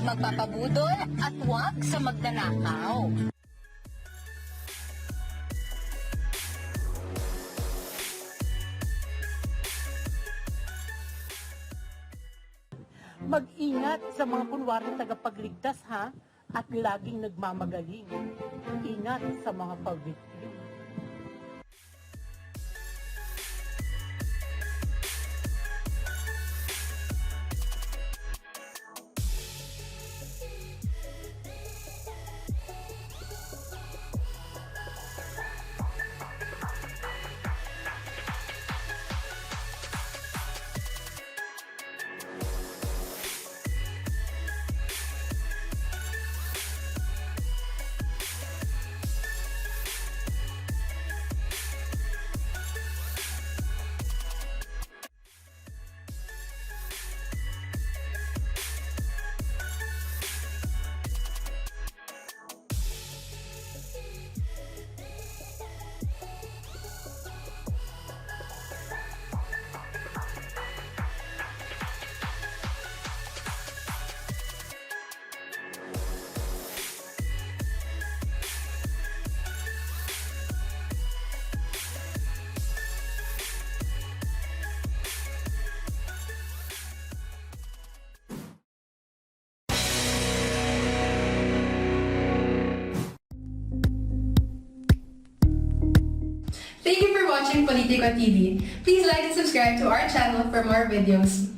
magpapabudol at huwag sa magnanakaw. Mag-ingat sa mga kunwaring tagapagligtas ha, at laging nagmamagaling. Ingat sa mga pag-victim. Thank you for watching Politica TV. Please like and subscribe to our channel for more videos.